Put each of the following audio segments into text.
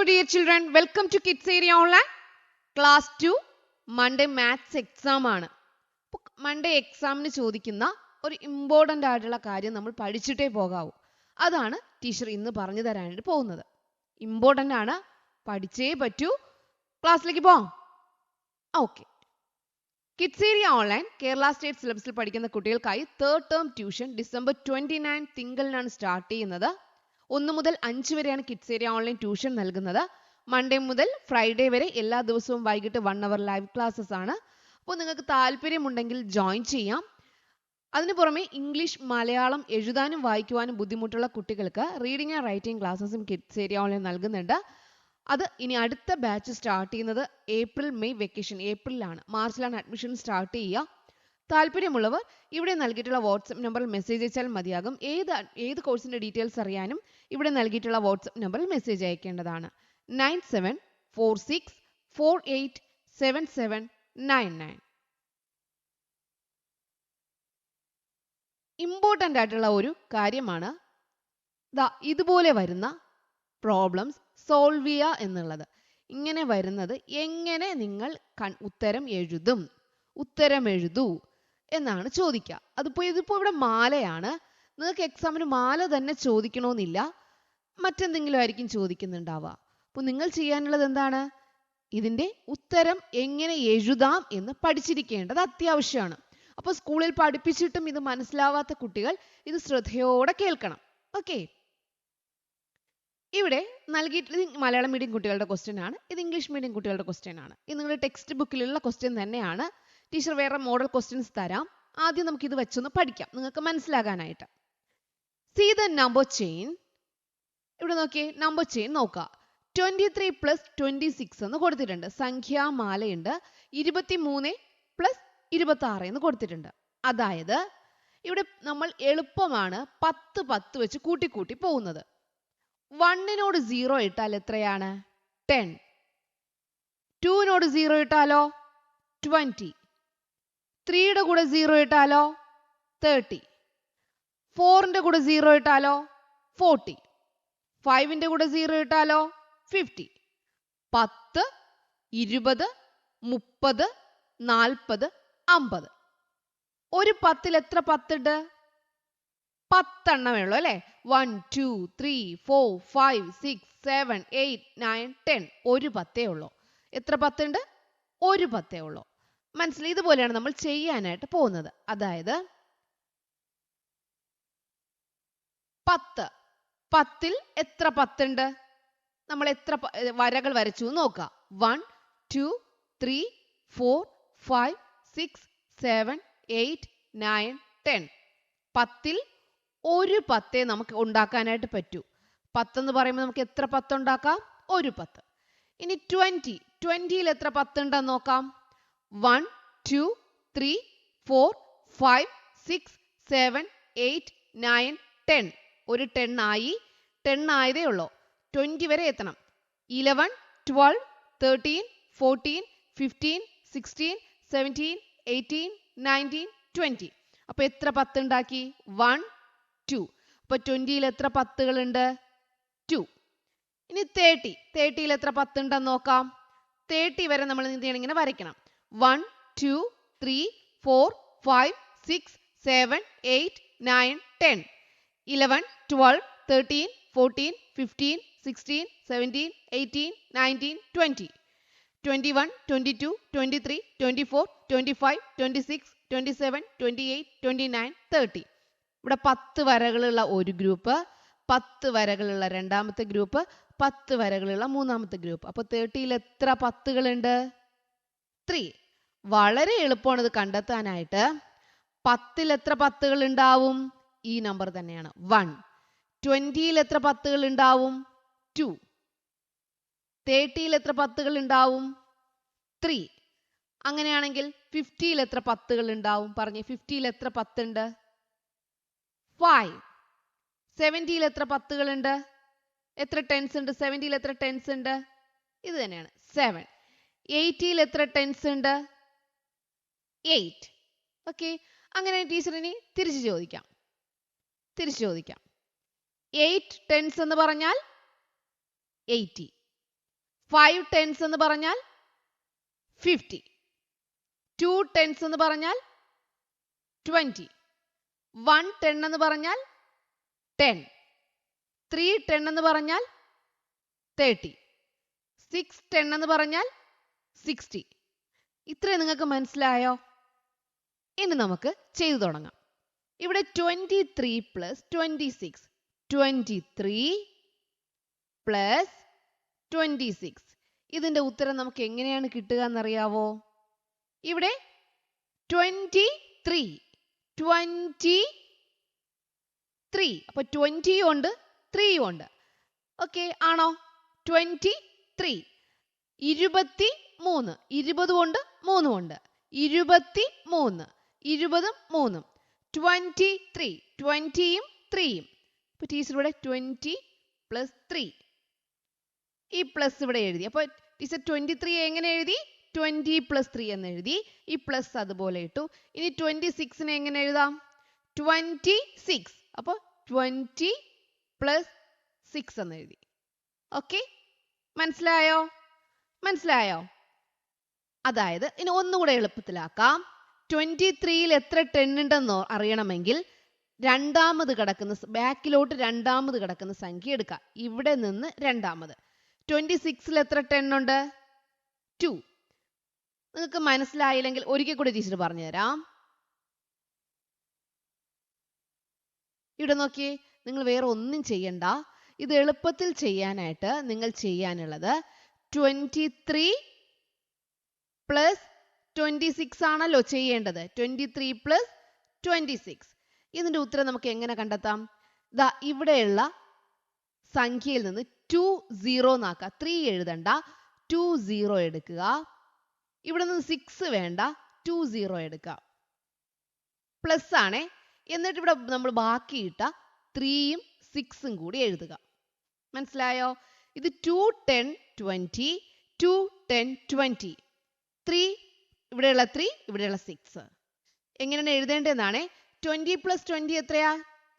dear children, welcome to Kids Area Online. Class 2 Monday Maths exam ആണ്. Monday examന് ചോദിക്കുന്ന ഒരു important ആയിട്ടുള്ള കാര്യം നമ്മൾ പഠിച്ചിട്ടേ പോകാവൂ. അതാണ് ടീച്ചർ ഇന്ന് പറഞ്ഞു തരാനായിട്ട് പോകുന്നത്. ഇമ്പോർട്ടൻ്റ് ആണ്, പഠിച്ചേ പറ്റൂ. ക്ലാസ്സിലേക്ക് പോകാം. Okay. Kids area online Kerala state സിലബസിൽ പഠിക്കുന്ന കുട്ടികൾക്കായി തേർഡ് ടേം ട്യൂഷൻ ഡിസംബർ 29 തിങ്കളിനാണ് സ്റ്റാർട്ട് ചെയ്യുന്നത്. 1 മുതൽ 5 വരെയാണ് കിഡ്സ് ഏരിയ ഓൺലൈൻ ട്യൂഷൻ നൽകുന്നത്. മൺഡേ മുതൽ ഫ്രൈഡേ വരെ എല്ലാ ദിവസവും വൈകിട്ട് 1 അവർ ലൈവ് ക്ലാസ്സസ് ആണ്. അപ്പോൾ നിങ്ങൾക്ക് താല്പര്യമുണ്ടെങ്കിൽ ജോയിൻ ചെയ്യാം. അതിനു പുറമെ ഇംഗ്ലീഷ്, മലയാളം എഴുതാനും വായിക്കുവാനും ബുദ്ധിമുട്ടുള്ള കുട്ടികൾക്ക് റീഡിംഗ് ആൻഡ് റൈറ്റിംഗ് ക്ലാസ്സസും കിഡ്സ് ഏരിയ ഓൺലൈൻ നൽകുന്നുണ്ട്. അത് ഇനി അടുത്ത ബാച്ച് സ്റ്റാർട്ട് ചെയ്യുന്നത് ഏപ്രിൽ മെയ് വെക്കേഷൻ ഏപ്രിലാണ്. മാർച്ചിലാണ് അഡ്മിഷൻ സ്റ്റാർട്ട് ചെയ്യുക. താല്പര്യമുള്ളവർ ഇവിടെ നൽകിയിട്ടുള്ള വാട്സപ്പ് നമ്പറിൽ മെസ്സേജ് അയച്ചാൽ മതിയാകും. ഏത് കോഴ്സിന്റെ ഡീറ്റെയിൽസ് അറിയാനും ഇവിടെ നൽകിയിട്ടുള്ള വാട്സപ്പ് നമ്പറിൽ മെസ്സേജ് അയക്കേണ്ടതാണ്. 9746487799. ഇമ്പോർട്ടൻ്റ് ആയിട്ടുള്ള ഒരു കാര്യമാണ് ഇതുപോലെ വരുന്ന പ്രോബ്ലംസ് സോൾവ് ചെയ്യുക എന്നുള്ളത്. ഇങ്ങനെ വരുന്നത് എങ്ങനെ നിങ്ങൾ ഉത്തരം എഴുതൂ എന്നാണ് ചോദിക്കുക. ഇതിപ്പോൾ ഇവിടെ മാലയാണ്. നിങ്ങൾക്ക് എക്സാമിന് മാല തന്നെ ചോദിക്കണമെന്നില്ല, മറ്റെന്തെങ്കിലും ആയിരിക്കും ചോദിക്കുന്നുണ്ടാവുക. അപ്പോൾ നിങ്ങൾ ചെയ്യാനുള്ളത് എന്താണ്? ഇതിൻ്റെ ഉത്തരം എങ്ങനെ എഴുതാം എന്ന് പഠിച്ചിരിക്കേണ്ടത് അത്യാവശ്യമാണ്. അപ്പോൾ സ്കൂളിൽ പഠിപ്പിച്ചിട്ടും ഇത് മനസ്സിലാവാത്ത കുട്ടികൾ ഇത് ശ്രദ്ധയോടെ കേൾക്കണം. ഓക്കെ. ഇവിടെ നൽകിയിട്ടുള്ളത് മലയാളം മീഡിയം കുട്ടികളുടെ ക്വസ്റ്റ്യൻ ആണ്. ഇത് ഇംഗ്ലീഷ് മീഡിയം കുട്ടികളുടെ ക്വസ്റ്റ്യൻ ആണ്. ഇത് നിങ്ങളുടെ ടെക്സ്റ്റ് ബുക്കിലുള്ള ക്വസ്റ്റ്യൻ തന്നെയാണ്. ടീച്ചർ വേറെ മോഡൽ ക്വസ്റ്റ്യൻസ് തരാം. ആദ്യം നമുക്ക് ഇത് വെച്ചൊന്ന് പഠിക്കാം, നിങ്ങൾക്ക് മനസ്സിലാകാനായിട്ട്. See the number chain. ഇവിടെ നോക്കിയേ, നമ്പർ ചെയിൻ നോക്കുക. 23 + 26 എന്ന് കൊടുത്തിട്ടുണ്ട്. സംഖ്യാമാലയുണ്ട്. 23 + 26 എന്ന് കൊടുത്തിട്ടുണ്ട്. അതായത് ഇവിടെ നമ്മൾ എളുപ്പമാണ് 10 വെച്ച് കൂട്ടി പോകുന്നത്. 1നോട് 0 ഇട്ടാൽ എത്രയാണ്? 10. 2നോട് 0 ഇട്ടാലോ 20. 3യുടെ കൂടെ 0 ഇട്ടാലോ 30. 4ന്റെ കൂടെ 0 ഇട്ടാലോ 40. 5ന്റെ കൂടെ 0 ഇട്ടാലോ 50. 10, 20, 30, 40, 50. ഒരു 10ൽ എത്ര 10 ഉണ്ട്? 10 എണ്ണമേ ഉള്ളൂ അല്ലേ? 1 2 3 4 5 6 7 8 9 10. ഒരു 10 ഉള്ളൂ. എത്ര 10 ഉണ്ട്? ഒരു 10 ഉള്ളൂ. മനസ്സിലായി? ഇതുപോലെയാണ് നമ്മൾ ചെയ്യാനായിട്ട് പോകുന്നത്. അതായത് 10. 10ൽ എത്ര 10 ഉണ്ട്? നമ്മൾ എത്ര വരകൾ വരച്ചു നോക്കാം. 1 2 3 4 5 6 7 8 9 10. 10ൽ ഒരു 10 നമുക്ക് ഉണ്ടാക്കാനായിട്ട് പറ്റൂ. 10 എന്ന് പറയുമ്പോൾ നമുക്ക് എത്ര 10 ഉണ്ടാക്കാം? ഒരു 10. ഇനി 20. 20ൽ എത്ര 10 ഉണ്ടെന്ന് നോക്കാം. 1 2 3 4 5 6 7 8 9 10. ഒരു 10 ആയി. 10 ആയതേ ഉള്ളൂ. 20 വരെ എത്തണം. 11 12 13 14 15 16 17 18 19 20. അപ്പൊ എത്ര 10 ഉണ്ടാക്കി? 1 2. അപ്പൊ 20ൽ എത്ര 10കളുണ്ട്? 2. ഇനി 30. 30ൽ എത്ര 10 ഉണ്ടെന്ന് നോക്കാം. 30 വരെ നമ്മൾ എന്ത് ചെയ്യണം? ഇങ്ങനെ വരയ്ക്കണം. 1 2 3 4 5 6 7 8 9 10. 11 12 13 14 15 16 17 18 19 20. 21 22 23 24 25 26 27 28 29 30. ഇവിടെ 10 വരകളുള്ള ഒരു ഗ്രൂപ്പ്, 10 വരകളുള്ള രണ്ടാമത്തെ ഗ്രൂപ്പ്, 10 വരകളുള്ള മൂന്നാമത്തെ ഗ്രൂപ്പ്. അപ്പോൾ 30ൽ എത്ര 10കളുണ്ട്? 3. വളരെ എളുപ്പമാണ് ഇത് കണ്ടെത്താനായിട്ട്. 10ൽ എത്ര 10കൾ ഉണ്ടാവും? ഈ നമ്പർ തന്നെയാണ് 1. 20ൽ എത്ര 10കൾ ഉണ്ടാവും? 2. 30ൽ എത്ര 10കൾ ഉണ്ടാവും? 3. അങ്ങനെയാണെങ്കിൽ 50ൽ എത്ര 10കൾ ഉണ്ടാവും? പറഞ്ഞേ, 50ൽ എത്ര 10 ഉണ്ട്? 5. 70ൽ എത്ര 10കൾ ഉണ്ട്? എത്ര 10s ഉണ്ട്? 70ൽ എത്ര 10s ഉണ്ട്? ഇത് തന്നെയാണ് 7. 80ൽ എത്ര 10s ഉണ്ട്? 8. ഓക്കെ. അങ്ങനെ ടീച്ചറിനി തിരിച്ചു ചോദിക്കാം. 8 10s എന്ന് പറഞ്ഞാൽ 80. 5 tens എന്ന് പറഞ്ഞാൽ 50. 2 tens എന്ന് പറഞ്ഞാൽ 20. 1 10 എന്ന് പറഞ്ഞാൽ 10. 3 10 എന്ന് പറഞ്ഞാൽ 30. 6 10 എന്ന് പറഞ്ഞാൽ 60. ഇത്രയും നിങ്ങൾക്ക് മനസ്സിലായോ? ഇനി നമുക്ക് ചെയ്തു തുടങ്ങാം. ഇവിടെ 23 plus 26. 23 plus 26. ഇതിന്റെ ഉത്തരം നമുക്ക് എങ്ങനെയാണ് കിട്ടുക എന്നറിയാവോ? ഇവിടെ 23. 23. അപ്പൊ 20 ഉണ്ട് 3 ഉണ്ട്. ഓക്കെ ആണോ? 23. 23. 20 ഉണ്ട് 3 ഉണ്ട്. 23. 20 3. 23. 20യും 3യും. അപ്പൊ ടീച്ചർ ഇവിടെ 20 plus 3. ഈ പ്ലസ് ഇവിടെ എഴുതി. അപ്പൊ ടീച്ചർ 23 എങ്ങനെ എഴുതി? 20 plus 3 എന്ന് എഴുതി. ഈ പ്ലസ് അതുപോലെ ഇട്ടു. ഇനി 26 എങ്ങനെ എഴുതാം? 26. അപ്പൊ 20 plus 6 എന്ന് എഴുതി. ഓക്കെ, മനസ്സിലായോ? മനസ്സിലായോ? അതായത് ഇനി ഒന്നുകൂടെ എളുപ്പത്തിലാക്കാം. 23ൽ എത്ര 10 ഉണ്ടെന്ന് അറിയണമെങ്കിൽ രണ്ടാമത് കിടക്കുന്ന ബാക്കിലോട്ട് രണ്ടാമത് കിടക്കുന്ന സംഖ്യ എടുക്കാം. ഇവിടെ നിന്ന് രണ്ടാമത്. 26ൽ എത്ര 10 ഉണ്ട്? 2. നിങ്ങൾക്ക് മനസ്സിലായില്ലെങ്കിൽ ഒരിക്കൽ കൂടി ടീച്ചർ പറഞ്ഞു തരാം. ഇവിടെ നോക്കിയേ, നിങ്ങൾ വേറെ ഒന്നും ചെയ്യണ്ട. ഇത് എളുപ്പത്തിൽ ചെയ്യാനായിട്ട് നിങ്ങൾ ചെയ്യാനുള്ളത് 23 plus 26 ആണല്ലോ ചെയ്യേണ്ടത്. 23 plus 26. ഇതിന്റെ ഉത്തരം നമുക്ക് എങ്ങനെ കണ്ടെത്താം? ദാ ഇവിടെയുള്ള സംഖ്യയിൽ നിന്ന് 2 0 എന്നാക്കുക. 3 എഴുതണ്ട, 2 0 എടുക്കുക. ഇവിടെ നിന്ന് 6 വേണ്ട, 2 0 എടുക്കുക. പ്ലസ് ആണേ. എന്നിട്ട് ഇവിടെ നമ്മൾ ബാക്കിയിട്ട 3യും 6ഉം കൂടി എഴുതുക. മനസ്സിലായോ? ഇത് 2 10 20. 2 10 20. 3 ഇവിടെയുള്ള 3 ഇവിടെയുള്ള 6. എങ്ങനെയാണ് എഴുതേണ്ടതെന്നാണ്. 20 plus 20 എത്രയാ?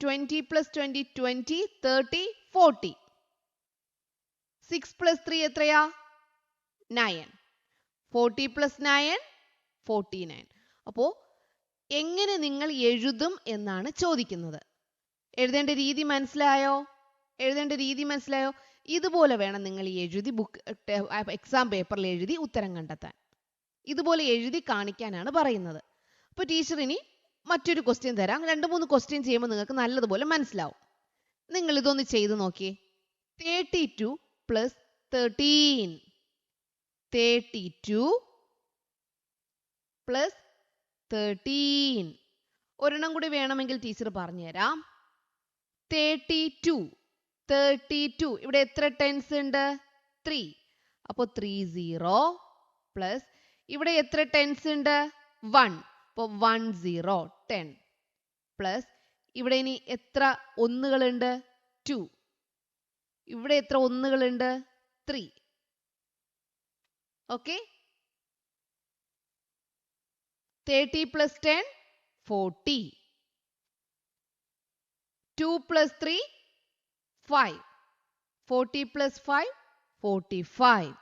20 plus 20 20 30 40. 6 plus 3 എത്രയാ? 9. 40 plus 9 49. അപ്പോ എങ്ങനെ നിങ്ങൾ എഴുതും എന്നാണ് ചോദിക്കുന്നത്. എഴുതേണ്ട രീതി മനസ്സിലായോ? എഴുതേണ്ട രീതി മനസ്സിലായോ? ഇതുപോലെ വേണം നിങ്ങൾ എഴുതി എക്സാം പേപ്പറിൽ എഴുതി ഉത്തരം കണ്ടെത്താൻ. ഇതുപോലെ എഴുതി കാണിക്കാനാണ് പറയുന്നത്. അപ്പോൾ ടീച്ചർ ഇനി മറ്റൊരു ക്വസ്റ്റ്യൻ തരാം. 2-3 ക്വസ്റ്റ്യൻ ചെയ്യുമ്പോൾ നിങ്ങൾക്ക് നല്ലതുപോലെ മനസ്സിലാവും. നിങ്ങൾ ഇതൊന്ന് ചെയ്ത് നോക്കിയേ. 32 plus 13. 32 plus 13. ഒരെണ്ണം കൂടി വേണമെങ്കിൽ ടീച്ചർ പറഞ്ഞുതരാം. 32. ഇവിടെ എത്ര ടെൻസ് ഉണ്ട്? 3. അപ്പോൾ 30 പ്ലസ് ഇവിടെ എത്ര ടെൻസ് ഉണ്ട്? 1. അപ്പോൾ 10 10 പ്ലസ് ഇവിടെ ഇനി എത്ര ഒന്നുകളുണ്ട്? 2. ഇവിടെ എത്ര ഒന്നുകളുണ്ട്? 3. Okay, 30 plus 10 40. 2 plus 3 5. 40 plus 5 45.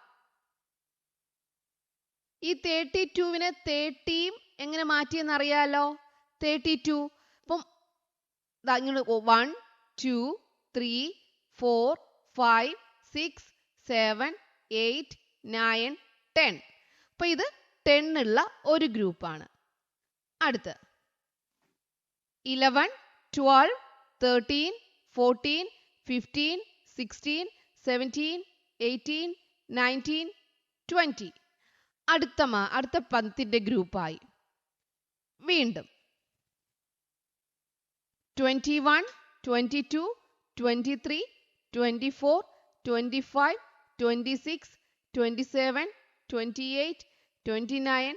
ഈ 32വിനെ 30യും എങ്ങനെ മാറ്റിയെന്ന് അറിയാലോ? 32. അപ്പം 1 2 3 4 5 6 7 8 9 10. അപ്പൊ ഇത് 10 ഉള്ള ഒരു ഗ്രൂപ്പാണ്. അടുത്ത് 11 12 13 14 15 16 17 18 19 20. അടുത്ത 10ന്റെ ഗ്രൂപ്പായി. വീണ്ടും 21 22 23 24 25 26 27 28 29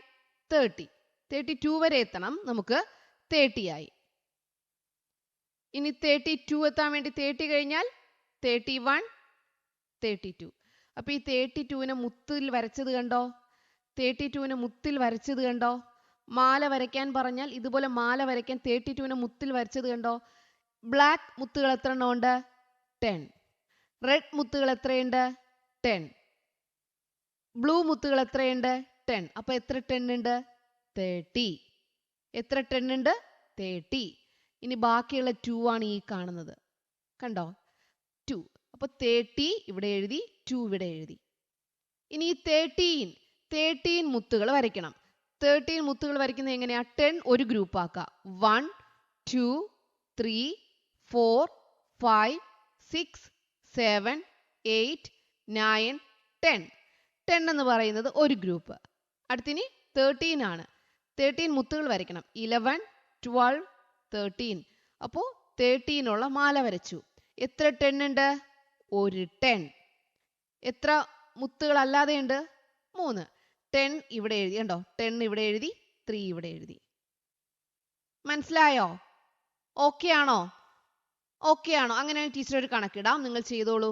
30. 32 വരെ എത്തണം. നമുക്ക് 30 ആയി. ഇനി 32 എത്താൻ വേണ്ടി 30 കഴിഞ്ഞാൽ 31 32. അപ്പൊ ഈ 32വിനെ മുത്തിൽ വരച്ചത് കണ്ടോ? 32വിനെ മുത്തിൽ വരച്ചത് കണ്ടോ? മാല വരയ്ക്കാൻ പറഞ്ഞാൽ ഇതുപോലെ മാല വരയ്ക്കാൻ 32വിനെ മുത്തിൽ വരച്ചത് കണ്ടോ? ബ്ലാക്ക് മുത്തുകൾ എത്ര എണ്ണം ഉണ്ട്? 10. റെഡ് മുത്തുകൾ എത്രയുണ്ട്? 10. ബ്ലൂ മുത്തുകൾ എത്രയുണ്ട്? 10. അപ്പൊ എത്ര 10 ഉണ്ട്? 30. എത്ര 10 ഉണ്ട്? 30. ഇനി ബാക്കിയുള്ള 2 ആണ് ഈ കാണുന്നത്. കണ്ടോ? 2. അപ്പൊ 30 ഇവിടെ എഴുതി, 2 ഇവിടെ എഴുതി. ഇനി ഈ 13 മുത്തുകൾ വരയ്ക്കണം. 13 മുത്തുകൾ വരയ്ക്കുന്നത് എങ്ങനെയാ? 10 ഒരു ഗ്രൂപ്പ് ആക്കുക. 1 2 3 4 5 6 7 8 9 10. 10 എന്ന് പറയുന്നത് ഒരു ഗ്രൂപ്പ്. അടുത്തിനി 13 ആണ്. 13 മുത്തുകൾ വരയ്ക്കണം. 11 12 13. അപ്പോൾ 13 ഉള്ള മാല വരച്ചു. എത്ര 10 ഉണ്ട്? ഒരു 10. എത്ര മുത്തുകൾ അല്ലാതെ ഉണ്ട്? 3. 10 ഇവിടെ എഴുതി. കണ്ടോ? 10 ഇവിടെ എഴുതി, 3 ഇവിടെ എഴുതി. മനസ്സിലായോ? ഓക്കെ ആണോ? ഓക്കെ ആണോ? അങ്ങനെ ടീച്ചർ ഒരു കണക്കിടാം. നിങ്ങൾ ചെയ്തോളൂ.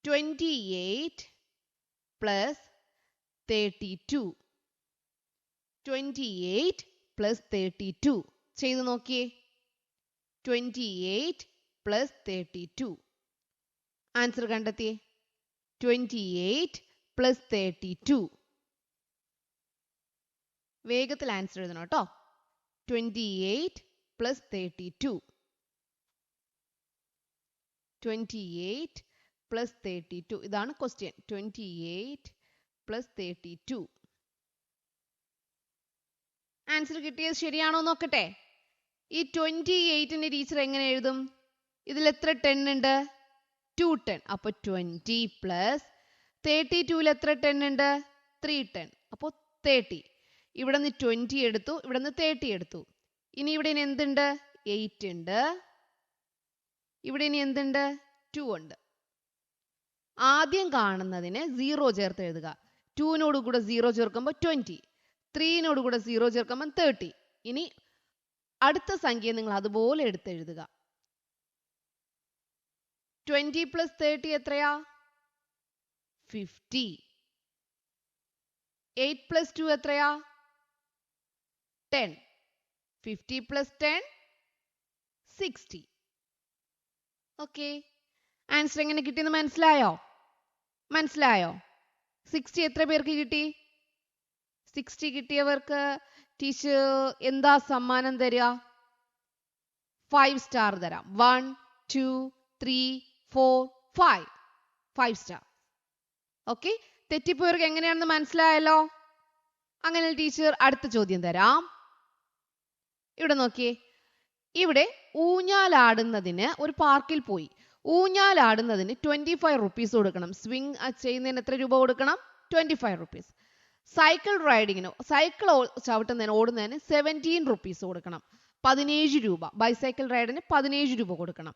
28 പ്ലസ് 32. 28 പ്ലസ് 32. ചെയ്തു നോക്കിയേ. 28 പ്ലസ് 32. ആൻസർ കണ്ടെത്തിയേ. 28 പ്ലസ് 32. വേഗത്തിൽ ആൻസർ എഴുതണം കേട്ടോ. 28 പ്ലസ് 32. 28 പ്ലസ് 32. ഇതാണ് ക്വസ്റ്റ്യൻ. 28 പ്ലസ് 32. ആൻസർ കിട്ടിയത് ശരിയാണോ നോക്കട്ടെ. ഈ 28ന്റെ ടീച്ചർ എങ്ങനെ എഴുതും? ഇതിൽ എത്ര 10 ഉണ്ട്? 2 10. അപ്പൊ 20 പ്ലസ് 32ൽ എത്ര 10 ഉണ്ട്? 3 10. അപ്പോൾ 30. ഇവിടെ നിന്ന് 20 എടുത്തു, ഇവിടെ നിന്ന് 30 എടുത്തു. ഇനി ഇവിടെ ഇനി എന്തുണ്ട്? 8 ഉണ്ട്. ഇവിടെ ഇനി എന്തുണ്ട്? 2 ഉണ്ട്. ആദ്യം കാണുന്നതിന് 0 ചേർത്ത് എഴുതുക. 2നോട് കൂടെ 0 ചേർക്കുമ്പോൾ 20. 3നോട് കൂടെ 0 ചേർക്കുമ്പോൾ 30. ഇനി അടുത്ത സംഖ്യ നിങ്ങൾ അതുപോലെ എടുത്തെഴുതുക. 20 പ്ലസ് 30 എത്രയാ? 50. 8 പ്ലസ് 2 എത്രയാ? 10. 50 പ്ലസ് 10 60. ഓക്കെ. ആൻസർ എങ്ങനെ കിട്ടിയെന്ന് മനസ്സിലായോ? മനസ്സിലായോ? 60 എത്ര പേർക്ക് കിട്ടി? 60 കിട്ടിയവർക്ക് ടീച്ചർ എന്താ സമ്മാനം തരിക? 5 സ്റ്റാർ തരാം. 1 2 3 4 5. 5 സ്റ്റാർ. ഓക്കെ. തെറ്റിപ്പോയവർക്ക് എങ്ങനെയാണെന്ന് മനസ്സിലായല്ലോ. അങ്ങനെ ടീച്ചർ അടുത്ത ചോദ്യം തരാം. ഇവിടെ നോക്കിയേ. ഇവിടെ ഊഞ്ഞാലാടുന്നതിന് ഒരു പാർക്കിൽ പോയി. ഊഞ്ഞാലാടുന്നതിന് 25 റുപ്പീസ് കൊടുക്കണം. സ്വിംഗ് ചെയ്യുന്നതിന് എത്ര രൂപ കൊടുക്കണം? 25 റുപ്പീസ്. സൈക്കിൾ റൈഡിങ്ങിന്, സൈക്കിൾ ചവിട്ടുന്നതിന്, ഓടുന്നതിന് 17 റുപ്പീസ് കൊടുക്കണം. 17 രൂപ. ബൈസൈക്കിൾ റൈഡിന് 17 രൂപ കൊടുക്കണം.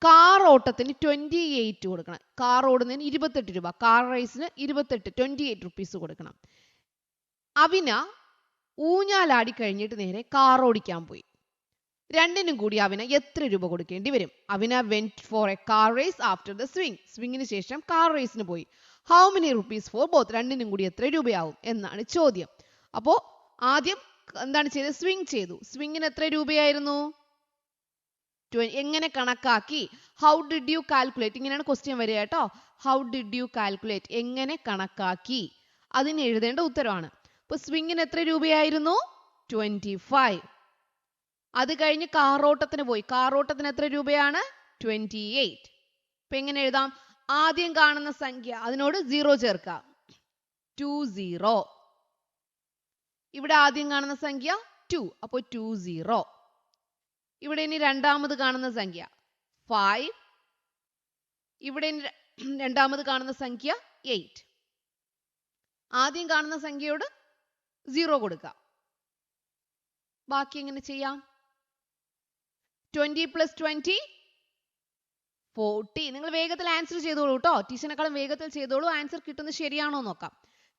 കാർ ഓട്ടത്തിന് 28 കൊടുക്കണം. കാർ ഓടുന്നതിന് 28 രൂപ. കാർ റേസിന് 28 റുപ്പീസ് കൊടുക്കണം. അവിന ഊഞ്ഞാലാടി കഴിഞ്ഞിട്ട് നേരെ കാർ ഓടിക്കാൻ പോയി. രണ്ടിനും കൂടി അവിന എത്ര രൂപ കൊടുക്കേണ്ടി വരും? Avina went for a car race after the swing. സ്വിംഗിന് ശേഷം കാർ റേസിന് പോയി. How many rupees for both? രണ്ടിനും കൂടി എത്ര രൂപയാവും എന്നാണ് ചോദ്യം. അപ്പോ ആദ്യം എന്താണ് ചെയ്തത്? സ്വിംഗ് ചെയ്തു. സ്വിംഗിന് എത്ര രൂപയായിരുന്നു? എങ്ങനെ കണക്കാക്കി? How did you calculate? ഇങ്ങനെയാണ് ക്വസ്റ്റ്യൻ വരിക കേട്ടോ. How did you calculate? എങ്ങനെ കണക്കാക്കി? അതിന് എഴുതേണ്ട ഉത്തരവാണ്. അപ്പൊ സ്വിംഗിന് എത്ര രൂപയായിരുന്നു? 25. അത് കഴിഞ്ഞ് കാറോട്ടത്തിന് പോയി. കാറോട്ടത്തിന് എത്ര രൂപയാണ്? 28. അപ്പൊ എങ്ങനെ എഴുതാം? ആദ്യം കാണുന്ന സംഖ്യ അതിനോട് 0 ചേർക്കാം. 20. ഇവിടെ ആദ്യം കാണുന്ന സംഖ്യ 2. അപ്പൊ 20. ഇവിടെ ഇനി രണ്ടാമത് കാണുന്ന സംഖ്യ 5. ഇവിടെ രണ്ടാമത് കാണുന്ന സംഖ്യ 8. ആദ്യം കാണുന്ന സംഖ്യയോട് 0 കൊടുക്കാം. ബാക്കി എങ്ങനെ ചെയ്യാം? 20 പ്ലസ് 20 40. നിങ്ങൾ വേഗത്തിൽ ആൻസർ ചെയ്തോളൂ കേട്ടോ. ടീച്ചറിനെക്കാളും വേഗത്തിൽ ചെയ്തോളൂ. ആൻസർ കിട്ടുന്നത് ശരിയാണോ നോക്കാം.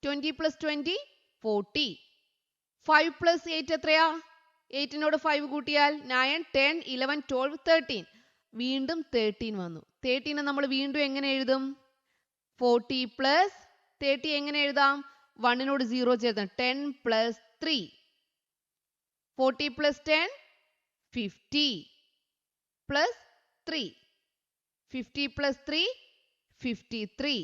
20 പ്ലസ് 20 40. 5 പ്ലസ് 8 എത്രയാ? 8നോട് 5 കൂട്ടിയാൽ 9 10 11 12 13. വീണ്ടും 13 വന്നു. 13 നമ്മൾ വീണ്ടും എങ്ങനെ എഴുതും? 40 പ്ലസ് 30 എങ്ങനെ എഴുതാം? 1നോട് 0 ചേർത്ത് 10 പ്ലസ് 3. 40 plus 10 50 plus 3. 50 പ്ലസ് 3 53.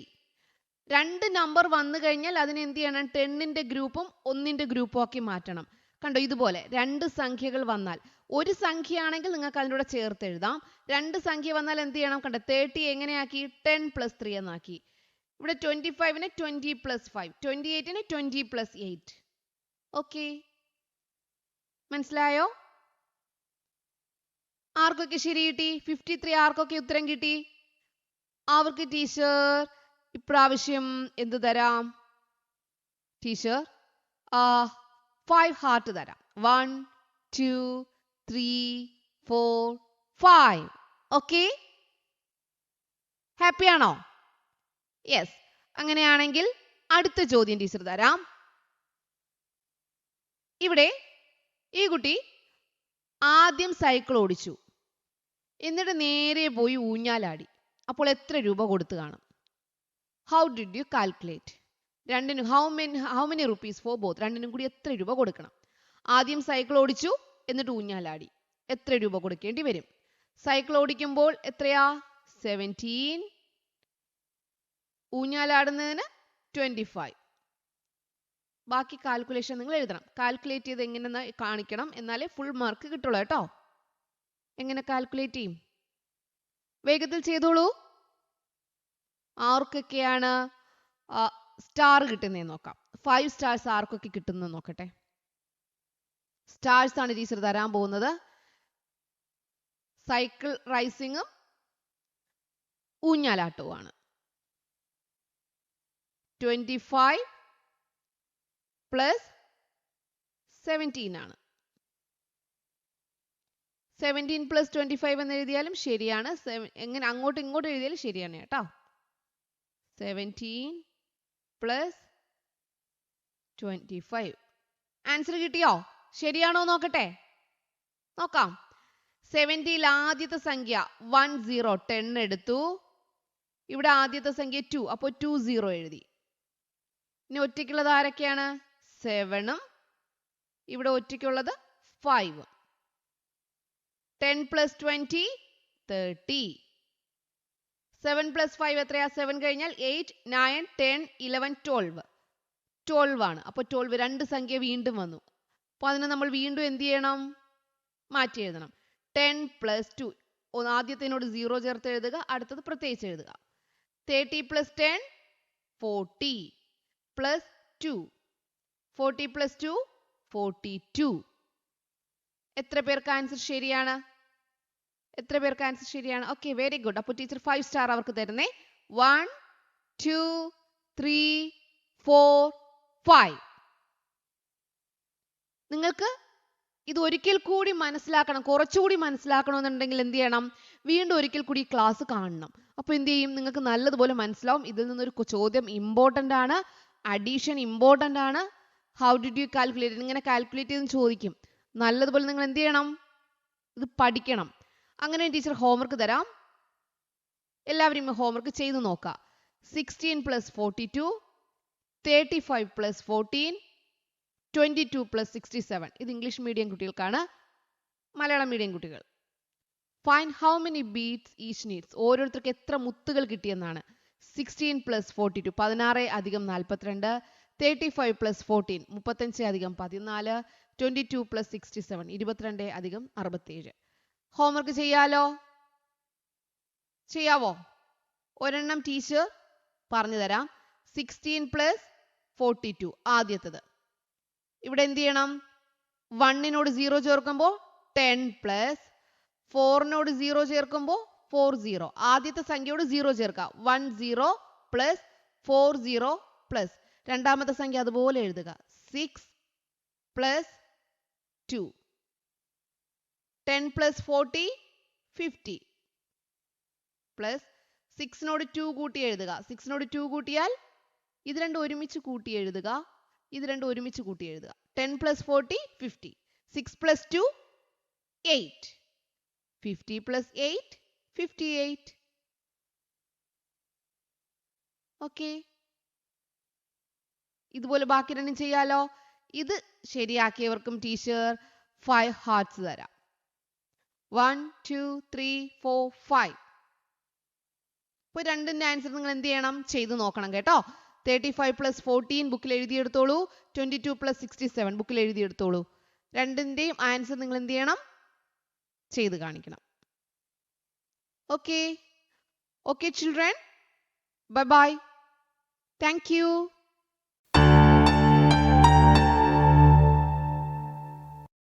രണ്ട് നമ്പർ വന്നു കഴിഞ്ഞാൽ അതിനെ എന്ത് ചെയ്യണം? 10ന്റെ ഗ്രൂപ്പും 1ന്റെ ഗ്രൂപ്പും ആക്കി മാറ്റണം. കണ്ടോ? ഇതുപോലെ രണ്ട് സംഖ്യകൾ വന്നാൽ, ഒരു സംഖ്യയാണെങ്കിൽ നിങ്ങൾക്ക് അതിലൂടെ ചേർത്ത് എഴുതാം. രണ്ട് സംഖ്യ വന്നാൽ എന്ത് ചെയ്യണം? കണ്ടോ? 30 എങ്ങനെയാക്കി? 10 + 3 എന്നാക്കി. ഇവിടെ 25നെ 20 + 5, 28നെ 20 + 8. ഓക്കെ, മനസ്സിലായോ? ആർക്കൊക്കെ ശരി കിട്ടി? 53 ആർക്കൊക്കെ ഉത്തരം കിട്ടി? അവർക്ക് ടീച്ചർ ഇപ്രാവശ്യം എന്ത് തരാം? ടീച്ചർ 5 ഹാർട്ട് തരാം. 1 2 3 4 5. ഓക്കെ, ഹാപ്പി ആണോ? യെസ്. അങ്ങനെയാണെങ്കിൽ അടുത്ത ചോദ്യം ടീച്ചർ തരാം. ഇവിടെ ഈ കുട്ടി ആദ്യം സൈക്കിൾ ഓടിച്ചു, എന്നിട്ട് നേരെ പോയി ഊഞ്ഞാലാടി. അപ്പോൾ എത്ര രൂപ കൊടുത്തു കാണും? How did you calculate? രണ്ടിനും how many rupees for both? രണ്ടിനും കൂടി എത്ര രൂപ കൊടുക്കണം? ആദ്യം സൈക്കിൾ ഓടിച്ചു, എന്നിട്ട് ഊഞ്ഞാലാടി. എത്ര രൂപ കൊടുക്കേണ്ടി വരും? സൈക്കിൾ ഓടിക്കുമ്പോൾ എത്രയാ? 17. ഊഞ്ഞാലാടുന്നതിന് 25. ബാക്കി കാൽക്കുലേഷൻ നിങ്ങൾ എഴുതണം. കാൽക്കുലേറ്റ് ചെയ്ത് എങ്ങനെ കാണിക്കണം, എന്നാലേ ഫുൾ മാർക്ക് കിട്ടുള്ളൂ കേട്ടോ. എങ്ങനെ കാൽക്കുലേറ്റ് ചെയ്യും? വേഗത്തിൽ ചെയ്തോളൂ. ആർക്കൊക്കെയാണ് സ്റ്റാർ കിട്ടുന്നതെന്ന് നോക്കാം. 5 സ്റ്റാർസ് ആർക്കൊക്കെ കിട്ടുന്നത് നോക്കട്ടെ. സ്റ്റാർസ് ആണ് ടീച്ചർ തരാൻ പോകുന്നത്. സൈക്കിൾ റൈസിങ്ങും ഊഞ്ഞാലാട്ടവുമാണ്. 25 + 17 ആണ്. 17 + 25 എന്ന് എഴുതിയാലും ശരിയാണ്. എങ്ങനെ അങ്ങോട്ടും ഇങ്ങോട്ടും എഴുതിയാലും ശരിയാണ് കേട്ടോ. 17 + 25. ആൻസർ കിട്ടിയോ? ശരിയാണോ നോക്കട്ടെ. നോക്കാം. 70ൽ ആദ്യത്തെ സംഖ്യ 10, 10 എടുത്തു. ഇവിടെ ആദ്യത്തെ സംഖ്യ 2, അപ്പോൾ 20 എഴുതി. ഇനി ഒറ്റയ്ക്കുള്ളത് ആരൊക്കെയാണ്? 7ഉം ഇവിടെ ഒറ്റയ്ക്കുള്ളത് 5ഉം. 10 + 20 30. 7 + 5 എത്രയാ? 7 കഴിഞ്ഞാൽ 8 9 10 11 12. 12 ആണ്. അപ്പോൾ 12 രണ്ട് സംഖ്യ വീണ്ടും വന്നു. അപ്പോൾ അതിനെ നമ്മൾ വീണ്ടും എന്ത് ചെയ്യണം? മാറ്റി എഴുതണം. 10 + 2. ആദ്യത്തിനോട് 0 ചേർത്ത് എഴുതുക, അടുത്തത് പ്രത്യേകിച്ച് എഴുതുക. 30 + 10 40 + 2. 40 + 2 42. എത്ര പേർക്ക് ആൻസർ ശരിയാണ്? എത്ര പേർക്ക് ആൻസർ ശരിയാണ്? Okay, very good. അപ്പോൾ ടീച്ചർ 5 സ്റ്റാർ അവർക്ക് തരുന്നേ. 1 2 3 4 5. നിങ്ങൾക്ക് ഇത് ഒരിക്കൽ കൂടി മനസ്സിലാക്കണം, കുറച്ചുകൂടി മനസ്സിലാക്കണമെന്നുണ്ടെങ്കിൽ എന്ത് ചെയ്യണം? വീണ്ടും ഒരിക്കൽ കൂടി ക്ലാസ് കാണണം. അപ്പോൾ എന്ത് ചെയ്യും? നിങ്ങൾക്ക് നല്ലതുപോലെ മനസ്സിലാവും. ഇതിൽ നിന്നൊരു ചോദ്യം ഇമ്പോർട്ടൻ്റ് ആണ്. അഡീഷൻ ഇമ്പോർട്ടൻ്റ് ആണ്. How did you calculate? ഇങ്ങനെ കാൽക്കുലേറ്റ് ചെയ്ത് ചോദിക്കും. നല്ലതുപോലെ നിങ്ങൾ എന്ത് ചെയ്യണം? ഇത് പഠിക്കണം. അങ്ങനെ ടീച്ചർ ഹോംവർക്ക് തരാം. എല്ലാവരും ഹോംവർക്ക് ചെയ്ത് നോക്കുക. 16 + 42, 35 + 14, 22 + 67. ഇത് ഇംഗ്ലീഷ് മീഡിയം കുട്ടികൾക്കാണ്. മലയാളം മീഡിയം കുട്ടികൾ. Find how many beads each needs. ഓരോരുത്തർക്ക് എത്ര മുത്തുകൾ കിട്ടിയെന്നാണ്. 16 + 42 16 + 42, 35 + 14 35 + 14, 22 + 67 22 + 67. ഹോംവർക്ക് ചെയ്യാലോ? ചെയ്യാവോ? ഒരെണ്ണം ടീച്ചർ പറഞ്ഞു തരാം. 16 + 42 ആദ്യത്തത്. ഇവിടെ എന്ത് ചെയ്യണം? 1നോട് 0 ചേർക്കുമ്പോൾ 10 + 4നോട് 0 ചേർക്കുമ്പോൾ 40. ആദ്യത്തെ സംഖ്യയോട് 0 ചേർക്കാം. 10 + 40 + രണ്ടാമത്തെ സംഖ്യ അതുപോലെ എഴുതുക. 6 + 2. 10 + 40 50 പ്ലസ് 6നോട് 2 കൂട്ടി എഴുതുക. 6നോട് 2 കൂട്ടിയാൽ ഇത് രണ്ടും ഒരുമിച്ച് കൂട്ടി എഴുതുക. ഇത് രണ്ടും ഒരുമിച്ച് കൂട്ടി എഴുതുക. 10 + 40 50. 6 + 2 8. 50 + 8 58. ഓക്കെ, ഇതുപോലെ ബാക്കി രണ്ടും ചെയ്യാലോ. ഇത് ശരിയാക്കിയവർക്കും ടീച്ചർ 5 ഹാർട്ട്സ് തരാം. 1 2 3 4 5. അപ്പോൾ രണ്ടിന്റെ ആൻസർ നിങ്ങൾ എന്ത് ചെയ്യണം? ചെയ്ത് നോക്കണം കേട്ടോ. 35 + 14 ബുക്കിൽ എഴുതിയെടുത്തോളൂ. 22 + 67 ബുക്കിൽ എഴുതിയെടുത്തോളൂ. രണ്ടിന്റെയും ആൻസർ നിങ്ങൾ എന്ത് ചെയ്യണം? ചെയ്ത് കാണിക്കണം. Okay. Okay, children. Bye-bye. Thank you.